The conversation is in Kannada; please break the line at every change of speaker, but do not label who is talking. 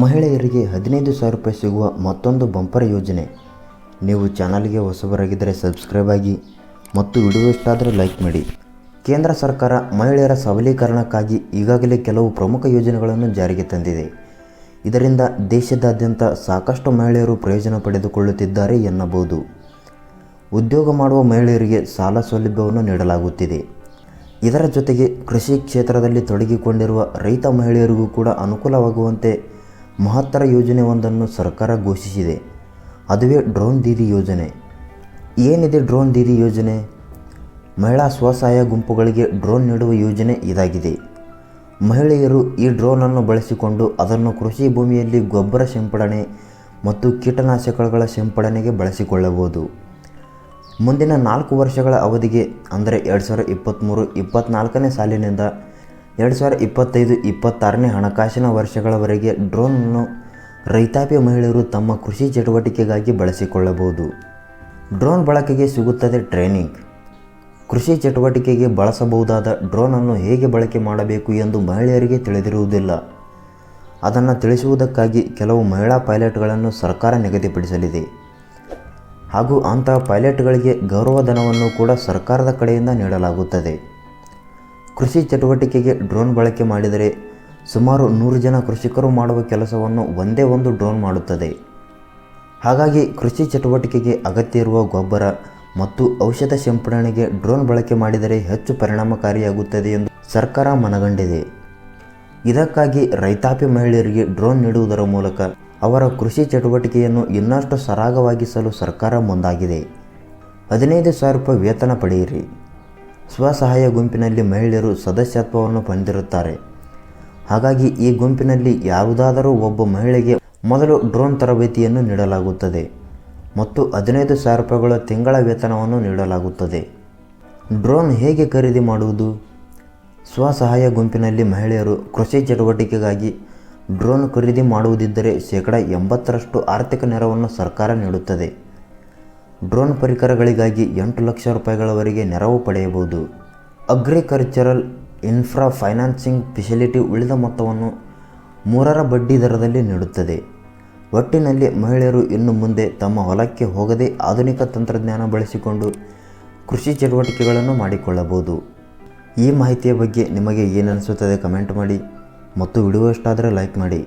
ಮಹಿಳೆಯರಿಗೆ 15,000 ರೂಪಾಯಿ ಸಿಗುವ ಮತ್ತೊಂದು ಬಂಪರ್ ಯೋಜನೆ. ನೀವು ಚಾನಲ್ಗೆ ಹೊಸಬರಾಗಿದ್ದರೆ ಸಬ್ಸ್ಕ್ರೈಬ್ ಆಗಿ ಮತ್ತು ವಿಡಿಯೋ ಇಷ್ಟ ಆದರೆ ಲೈಕ್ ಮಾಡಿ. ಕೇಂದ್ರ ಸರ್ಕಾರ ಮಹಿಳೆಯರ ಸಬಲೀಕರಣಕ್ಕಾಗಿ ಈಗಾಗಲೇ ಕೆಲವು ಪ್ರಮುಖ ಯೋಜನೆಗಳನ್ನು ಜಾರಿಗೆ ತಂದಿದೆ. ಇದರಿಂದ ದೇಶದಾದ್ಯಂತ ಸಾಕಷ್ಟು ಮಹಿಳೆಯರು ಪ್ರಯೋಜನ ಪಡೆದುಕೊಳ್ಳುತ್ತಿದ್ದಾರೆ ಎನ್ನಬಹುದು. ಉದ್ಯೋಗ ಮಾಡುವ ಮಹಿಳೆಯರಿಗೆ ಸಾಲ ಸೌಲಭ್ಯವನ್ನು ನೀಡಲಾಗುತ್ತಿದೆ. ಇದರ ಜೊತೆಗೆ ಕೃಷಿ ಕ್ಷೇತ್ರದಲ್ಲಿ ತೊಡಗಿಕೊಂಡಿರುವ ರೈತ ಮಹಿಳೆಯರಿಗೂ ಕೂಡ ಅನುಕೂಲವಾಗುವಂತೆ ಮಹತ್ತರ ಯೋಜನೆಯೊಂದನ್ನು ಸರ್ಕಾರ ಘೋಷಿಸಿದೆ. ಅದುವೇ ಡ್ರೋನ್ ದೀದಿ ಯೋಜನೆ. ಏನಿದೆ ಡ್ರೋನ್ ದೀದಿ ಯೋಜನೆ? ಮಹಿಳಾ ಸ್ವಸಹಾಯ ಗುಂಪುಗಳಿಗೆ ಡ್ರೋನ್ ನೀಡುವ ಯೋಜನೆ ಇದಾಗಿದೆ. ಮಹಿಳೆಯರು ಈ ಡ್ರೋನನ್ನು ಬಳಸಿಕೊಂಡು ಅದನ್ನು ಕೃಷಿ ಭೂಮಿಯಲ್ಲಿ ಗೊಬ್ಬರ ಸಿಂಪಡಣೆ ಮತ್ತು ಕೀಟನಾಶಕಗಳ ಸಿಂಪಡಣೆಗೆ ಬಳಸಿಕೊಳ್ಳಬಹುದು. ಮುಂದಿನ 4 ವರ್ಷಗಳ ಅವಧಿಗೆ ಅಂದರೆ 2023-24ನೇ ಸಾಲಿನಿಂದ 2025-26ನೇ ಹಣಕಾಸಿನ ವರ್ಷಗಳವರೆಗೆ ಡ್ರೋನನ್ನು ರೈತಾಪಿ ಮಹಿಳೆಯರು ತಮ್ಮ ಕೃಷಿ ಚಟುವಟಿಕೆಗಾಗಿ ಬಳಸಿಕೊಳ್ಳಬಹುದು. ಡ್ರೋನ್ ಬಳಕೆಗೆ ಸಿಗುತ್ತದೆ ಟ್ರೈನಿಂಗ್. ಕೃಷಿ ಚಟುವಟಿಕೆಗೆ ಬಳಸಬಹುದಾದ ಡ್ರೋನನ್ನು ಹೇಗೆ ಬಳಕೆ ಮಾಡಬೇಕು ಎಂದು ಮಹಿಳೆಯರಿಗೆ ತಿಳಿದಿರುವುದಿಲ್ಲ. ಅದನ್ನು ತಿಳಿಸುವುದಕ್ಕಾಗಿ ಕೆಲವು ಮಹಿಳಾ ಪೈಲಟ್ಗಳನ್ನು ಸರ್ಕಾರ ನಿಗದಿಪಡಿಸಲಿದೆ. ಹಾಗೂ ಅಂತಹ ಪೈಲಟ್ಗಳಿಗೆ ಗೌರವಧನವನ್ನು ಕೂಡ ಸರ್ಕಾರದ ಕಡೆಯಿಂದ ನೀಡಲಾಗುತ್ತದೆ. ಕೃಷಿ ಚಟುವಟಿಕೆಗೆ ಡ್ರೋನ್ ಬಳಕೆ ಮಾಡಿದರೆ ಸುಮಾರು 100 ಜನ ಕೃಷಿಕರು ಮಾಡುವ ಕೆಲಸವನ್ನು ಒಂದೇ ಒಂದು ಡ್ರೋನ್ ಮಾಡುತ್ತದೆ. ಹಾಗಾಗಿ ಕೃಷಿ ಚಟುವಟಿಕೆಗೆ ಅಗತ್ಯ ಇರುವ ಗೊಬ್ಬರ ಮತ್ತು ಔಷಧ ಸಿಂಪಡಣೆಗೆ ಡ್ರೋನ್ ಬಳಕೆ ಮಾಡಿದರೆ ಹೆಚ್ಚು ಪರಿಣಾಮಕಾರಿಯಾಗುತ್ತದೆ ಎಂದು ಸರ್ಕಾರ ಮನಗಂಡಿದೆ. ಇದಕ್ಕಾಗಿ ರೈತಾಪಿ ಮಹಿಳೆಯರಿಗೆ ಡ್ರೋನ್ ನೀಡುವುದರ ಮೂಲಕ ಅವರ ಕೃಷಿ ಚಟುವಟಿಕೆಯನ್ನು ಇನ್ನಷ್ಟು ಸರಾಗವಾಗಿಸಲು ಸರ್ಕಾರ ಮುಂದಾಗಿದೆ. 15,000 ರೂಪಾಯಿ ವೇತನ ಪಡೆಯಿರಿ. ಸ್ವಸಹಾಯ ಗುಂಪಿನಲ್ಲಿ ಮಹಿಳೆಯರು ಸದಸ್ಯತ್ವವನ್ನು ಹೊಂದಿರುತ್ತಾರೆ. ಹಾಗಾಗಿ ಈ ಗುಂಪಿನಲ್ಲಿ ಯಾವುದಾದರೂ ಒಬ್ಬ ಮಹಿಳೆಗೆ ಮೊದಲು ಡ್ರೋನ್ ತರಬೇತಿಯನ್ನು ನೀಡಲಾಗುತ್ತದೆ ಮತ್ತು 15,000 ರೂಪಾಯಿಗಳ ತಿಂಗಳ ವೇತನವನ್ನು ನೀಡಲಾಗುತ್ತದೆ. ಡ್ರೋನ್ ಹೇಗೆ ಖರೀದಿ ಮಾಡುವುದು? ಸ್ವಸಹಾಯ ಗುಂಪಿನಲ್ಲಿ ಮಹಿಳೆಯರು ಕೃಷಿ ಚಟುವಟಿಕೆಗಾಗಿ ಡ್ರೋನ್ ಖರೀದಿ ಮಾಡುವುದಿದ್ದರೆ 80% ಆರ್ಥಿಕ ನೆರವನ್ನು ಸರ್ಕಾರ ನೀಡುತ್ತದೆ. ಡ್ರೋನ್ ಪರಿಕರಗಳಿಗಾಗಿ 8 ಲಕ್ಷ ರೂಪಾಯಿಗಳವರೆಗೆ ನೆರವು ಪಡೆಯಬಹುದು. ಅಗ್ರಿಕಲ್ಚರಲ್ ಇನ್ಫ್ರಾ ಫೈನಾನ್ಸಿಂಗ್ ಫೆಸಿಲಿಟಿ ಉಳಿದ ಮೊತ್ತವನ್ನು 3ರ ಬಡ್ಡಿ ದರದಲ್ಲಿ ನೀಡುತ್ತದೆ. ಒಟ್ಟಿನಲ್ಲಿ ಮಹಿಳೆಯರು ಇನ್ನು ಮುಂದೆ ತಮ್ಮ ಹೊಲಕ್ಕೆ ಹೋಗದೆ ಆಧುನಿಕ ತಂತ್ರಜ್ಞಾನ ಬಳಸಿಕೊಂಡು ಕೃಷಿ ಚಟುವಟಿಕೆಗಳನ್ನು ಮಾಡಿಕೊಳ್ಳಬಹುದು. ಈ ಮಾಹಿತಿಯ ಬಗ್ಗೆ ನಿಮಗೆ ಏನನಿಸುತ್ತದೆ ಕಮೆಂಟ್ ಮಾಡಿ ಮತ್ತು ವಿಡಿಯೋ ಇಷ್ಟ ಆದರೆ ಲೈಕ್ ಮಾಡಿ.